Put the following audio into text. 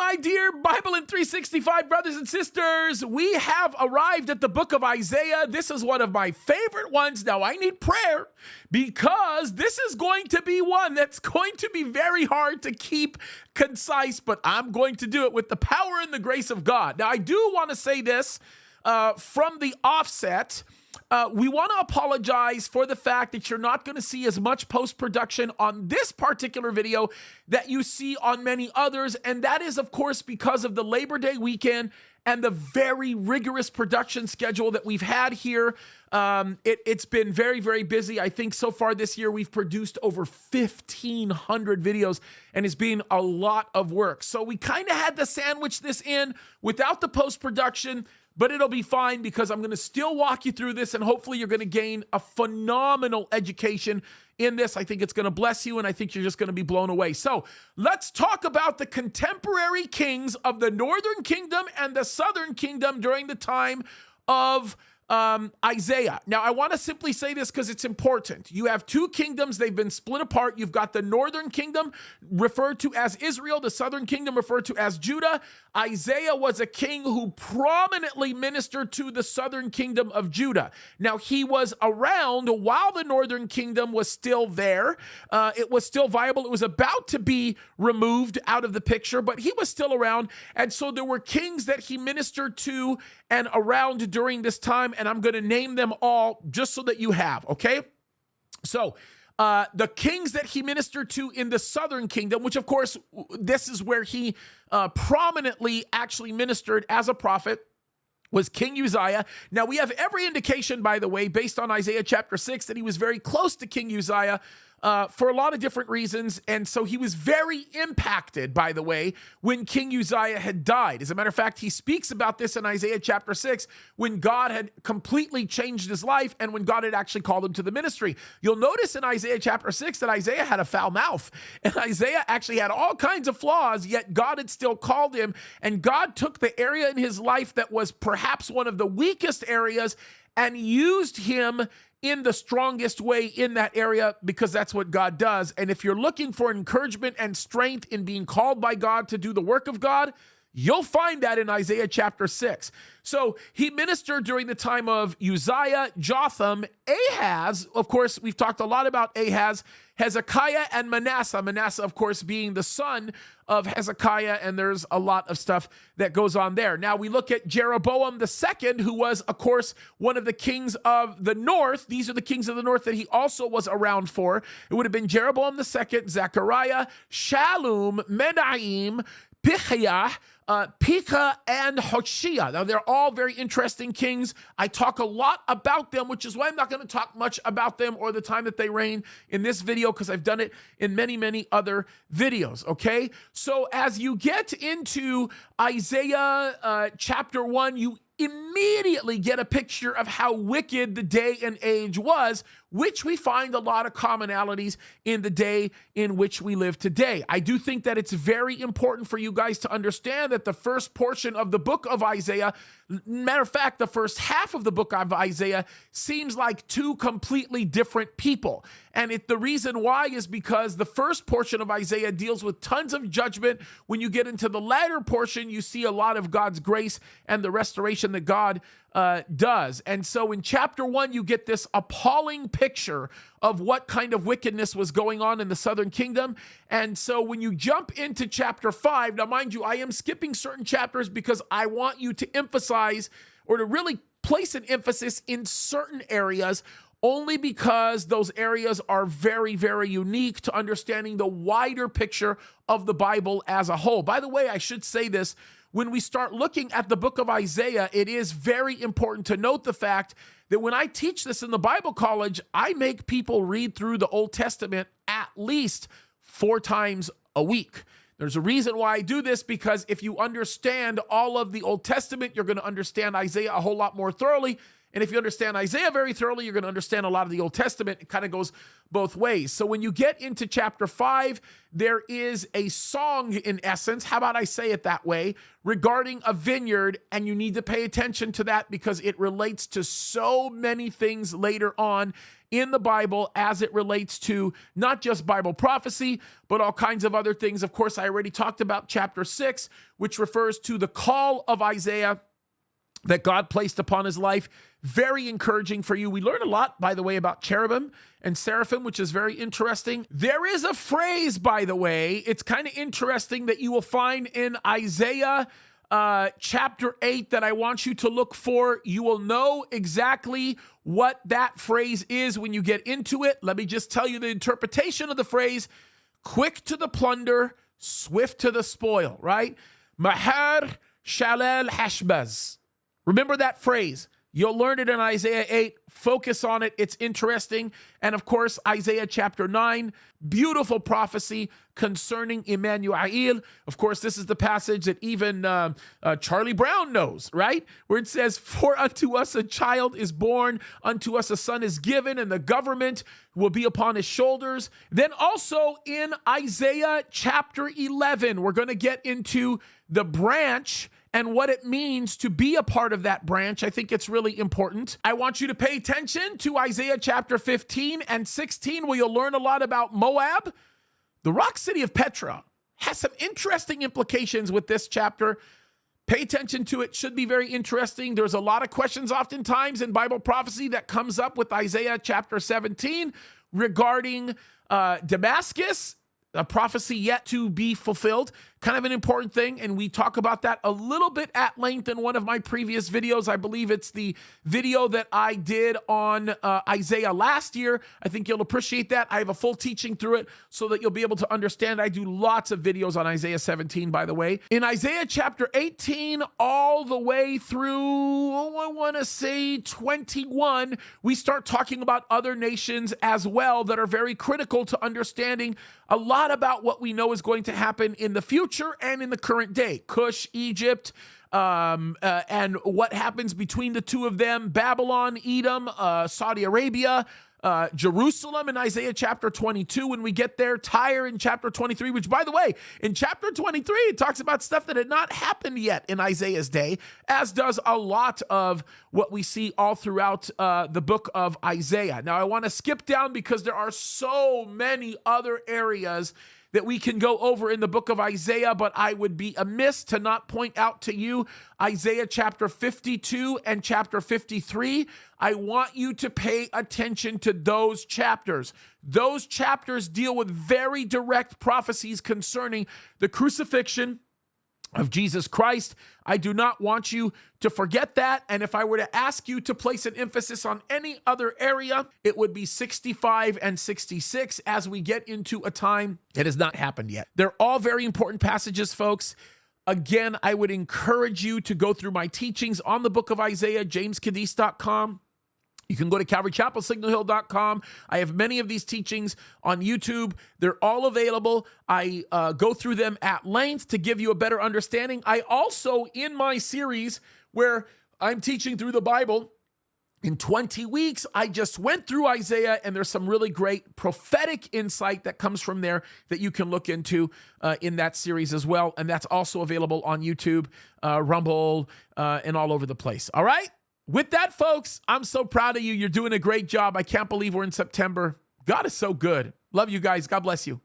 my dear BIBLEin365 brothers and sisters? We have arrived at the book of Isaiah. This is one of my favorite ones. Now, I need prayer because this is going to be one that's going to be very hard to keep concise, but I'm going to do it with the power and the grace of God. Now, I do want to say this from the offset. We want to apologize for the fact that you're not going to see as much post-production on this particular video that you see on many others. And that is, of course, because of the Labor Day weekend and the very rigorous production schedule that we've had here. It's been very, very busy. I think so far this year, we've produced over 1,500 videos, and it's been a lot of work. So we kind of had to sandwich this in without the post-production, but it'll be fine because I'm going to still walk you through this, and hopefully you're going to gain a phenomenal education in this. I think it's going to bless you, and I think you're just going to be blown away. So let's talk about the contemporary kings of the northern kingdom and the southern kingdom during the time of Isaiah. Now, I want to simply say this because it's important. You have two kingdoms. They've been split apart. You've got the northern kingdom referred to as Israel, the southern kingdom referred to as Judah. Isaiah was a king who prominently ministered to the southern kingdom of Judah. Now, he was around while the northern kingdom was still there. It was still viable. It was about to be removed out of the picture, but he was still around. And so there were kings that he ministered to and around during this time, and I'm going to name them all just so that you have, okay? So the kings that he ministered to in the southern kingdom, which of course, this is where he prominently actually ministered as a prophet, was King Uzziah. Now, we have every indication, by the way, based on Isaiah chapter 6, that he was very close to King Uzziah for a lot of different reasons. And so he was very impacted, by the way, when King Uzziah had died. As a matter of fact, he speaks about this in Isaiah chapter 6, when God had completely changed his life and when God had actually called him to the ministry. You'll notice in Isaiah chapter 6 that Isaiah had a foul mouth, and Isaiah actually had all kinds of flaws, yet God had still called him, and God took the area in his life that was perhaps one of the weakest areas and used him in the strongest way in that area, because that's what God does. And if you're looking for encouragement and strength in being called by God to do the work of God, you'll find that in Isaiah chapter 6. So he ministered during the time of Uzziah, Jotham, Ahaz. Of course, we've talked a lot about Ahaz, Hezekiah, and Manasseh. Manasseh, of course, being the son of Hezekiah, and there's a lot of stuff that goes on there. Now, we look at Jeroboam II, who was, of course, one of the kings of the north. These are the kings of the north that he also was around for. It would have been Jeroboam II, Zechariah, Shallum, Menahem, Pichiah, Pekah, and Hoshea. Now, they're all very interesting kings. I talk a lot about them, which is why I'm not going to talk much about them or the time that they reign in this video, because I've done it in many, many other videos, okay? So as you get into Isaiah chapter 1, you immediately get a picture of how wicked the day and age was, which we find a lot of commonalities in the day in which we live today. I do think that it's very important for you guys to understand that the first portion of the book of Isaiah, matter of fact, the first half of the book of Isaiah seems like two completely different people. And the reason why is because the first portion of Isaiah deals with tons of judgment. When you get into the latter portion, you see a lot of God's grace and the restoration that God does. And so in chapter 1, you get this appalling picture of what kind of wickedness was going on in the southern kingdom. And so when you jump into chapter 5, now mind you, I am skipping certain chapters because I want you to emphasize or to really place an emphasis in certain areas, only because those areas are very, very unique to understanding the wider picture of the Bible as a whole. By the way, I should say this. When we start looking at the book of Isaiah, it is very important to note the fact that when I teach this in the Bible college, I make people read through the Old Testament at least 4 times a week. There's a reason why I do this, because if you understand all of the Old Testament, you're going to understand Isaiah a whole lot more thoroughly. And if you understand Isaiah very thoroughly, you're going to understand a lot of the Old Testament. It kind of goes both ways. So when you get into chapter 5, there is a song in essence, how about I say it that way, regarding a vineyard, and you need to pay attention to that because it relates to so many things later on in the Bible as it relates to not just Bible prophecy, but all kinds of other things. Of course, I already talked about chapter 6, which refers to the call of Isaiah that God placed upon his life. Very encouraging for you. We learn a lot, by the way, about cherubim and seraphim, which is very interesting. There is a phrase, by the way, it's kind of interesting that you will find in Isaiah chapter 8 that I want you to look for. You will know exactly what that phrase is when you get into it. Let me just tell you the interpretation of the phrase: quick to the plunder, swift to the spoil, right? Mahar shalal hashbaz. Remember that phrase. You'll learn it in Isaiah 8. Focus on it. It's interesting. And of course, Isaiah chapter 9, beautiful prophecy concerning Emmanuel. Of course, this is the passage that even Charlie Brown knows, right? Where it says, "For unto us a child is born, unto us a son is given, and the government will be upon his shoulders." Then also in Isaiah chapter 11, we're going to get into the branch and what it means to be a part of that branch. I think it's really important. I want you to pay attention to Isaiah chapter 15 and 16, where you'll learn a lot about Moab. The rock city of Petra has some interesting implications with this chapter. Pay attention to it. Should be very interesting. There's a lot of questions oftentimes in Bible prophecy that comes up with Isaiah chapter 17 regarding Damascus, a prophecy yet to be fulfilled. Kind of an important thing, and we talk about that a little bit at length in one of my previous videos. I believe it's the video that I did on Isaiah last year. I think you'll appreciate that. I have a full teaching through it so that you'll be able to understand. I do lots of videos on Isaiah 17, by the way. In Isaiah chapter 18, all the way through, I want to say 21, we start talking about other nations as well that are very critical to understanding a lot about what we know is going to happen in the future and in the current day. Cush, Egypt, and what happens between the two of them, Babylon, Edom, Saudi Arabia, Jerusalem in Isaiah chapter 22 when we get there, Tyre in chapter 23, which, by the way, in chapter 23, it talks about stuff that had not happened yet in Isaiah's day, as does a lot of what we see all throughout the book of Isaiah. Now, I want to skip down because there are so many other areas that we can go over in the book of Isaiah, but I would be amiss to not point out to you Isaiah chapter 52 and chapter 53. I want you to pay attention to those chapters. Those chapters deal with very direct prophecies concerning the crucifixion of Jesus Christ. I do not want you to forget that. And if I were to ask you to place an emphasis on any other area, it would be 65 and 66 as we get into a time that has not happened yet. They're all very important passages, folks. Again, I would encourage you to go through my teachings on the book of Isaiah, jamescadiz.com. You can go to CalvaryChapelSignalHill.com. I have many of these teachings on YouTube. They're all available. I go through them at length to give you a better understanding. I also, in my series where I'm teaching through the Bible in 20 weeks, I just went through Isaiah, and there's some really great prophetic insight that comes from there that you can look into in that series as well. And that's also available on YouTube, Rumble, and all over the place. All right? With that, folks, I'm so proud of you. You're doing a great job. I can't believe we're in September. God is so good. Love you guys. God bless you.